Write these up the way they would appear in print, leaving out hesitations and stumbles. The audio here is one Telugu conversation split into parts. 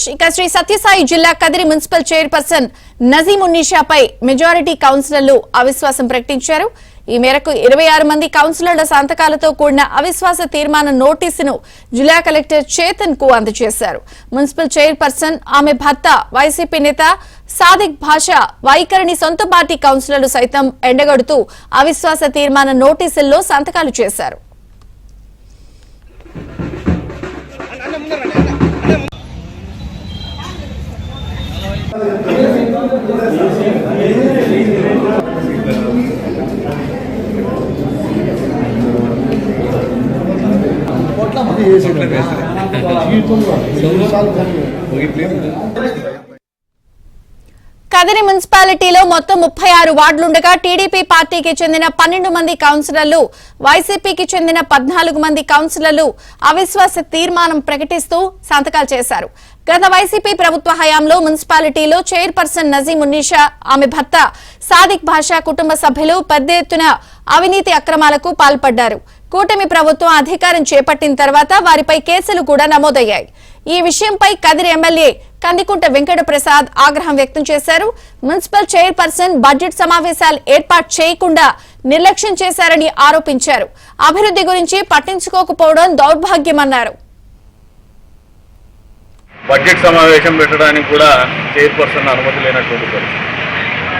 రమేష్ ఇక శ్రీ సత్యసాయి జిల్లా కదిరి మున్సిపల్ చైర్పర్సన్ నజీం ఉన్నీషాపై మెజారిటీ కౌన్సిలర్లు అవిశ్వాసం ప్రకటించారు. ఈ మేరకు 26 మంది కౌన్సిలర్ల సంతకాలతో కూడిన అవిశ్వాస తీర్మాన నోటీసును జిల్లా కలెక్టర్ చేతన్ కు అందజేశారు. మున్సిపల్ చైర్పర్సన్ ఆమె భర్త వైసీపీ నేత సాదిక్ భాషా వైఖరిని సొంత పార్టీ కౌన్సిలర్లు సైతం ఎండగడుతూ అవిశ్వాస తీర్మాన నోటీసుల్లో సంతకాలు చేశారు. కదిరి మున్సిపాలిటీలో మొత్తం 36 వార్డులుండగా టీడీపీ పార్టీకి చెందిన 12 మంది కౌన్సిలర్లు, వైసీపీకి చెందిన 14 మంది కౌన్సిలర్లు అవిశ్వాస తీర్మానం ప్రకటిస్తూ సంతకాలు చేశారు. గత వైసీపీ ప్రభుత్వ హయాంలో మున్సిపాలిటీలో చైర్పర్సన్ నజీం ఉన్నీషా, ఆమె భర్త సాదిక్ భాషా కుటుంబ సభ్యులు పెద్ద ఎత్తున అవినీతి అక్రమాలకు పాల్పడ్డారు. కూటమి ప్రభుత్వం అధికారం చేపట్టిన తర్వాత వారిపై కేసులు కూడా నమోదయ్యాయి. ఈ విషయంపై కదిరి ఎమ్మెల్యే కందికుంట వెంకట ప్రసాద్ ఆగ్రహం వ్యక్తం చేశారు. మున్సిపల్ చైర్పర్సన్ బడ్జెట్ సమావేశాలు ఏర్పాటు చేయకుండా నిర్లక్ష్యం చేశారని ఆరోపించారు. అభివృద్ధి గురించి పట్టించుకోకపోవడం దౌర్భాగ్యమన్నారు. బడ్జెట్ సమావేశం పెట్టడానికి కూడా చైర్పర్సన్ అనుమతి లేనటువంటి పరిస్థితి.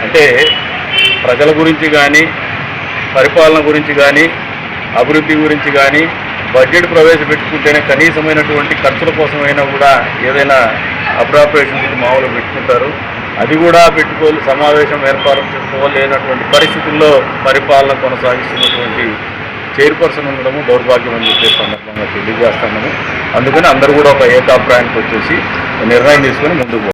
అంటే ప్రజల గురించి కానీ, పరిపాలన గురించి కానీ, అభివృద్ధి గురించి కానీ బడ్జెట్ ప్రవేశపెట్టుకుంటేనే కనీసమైనటువంటి ఖర్చుల కోసమైనా కూడా ఏదైనా అప్రాప్రియేషన్ మామూలు పెట్టుకుంటారు. అది కూడా సమావేశం ఏర్పాటు చేసుకోలేనటువంటి పరిస్థితుల్లో పరిపాలన కొనసాగిస్తున్నటువంటి చైర్పర్సన్ ఉండడము దౌర్భాగ్యం అని చెప్పే సందర్భంగా తెలియజేస్తున్నాము. అందుకని అందరూ కూడా ఒక ఏకాభిప్రాయానికి వచ్చేసి నిర్ణయం తీసుకొని ముందుకు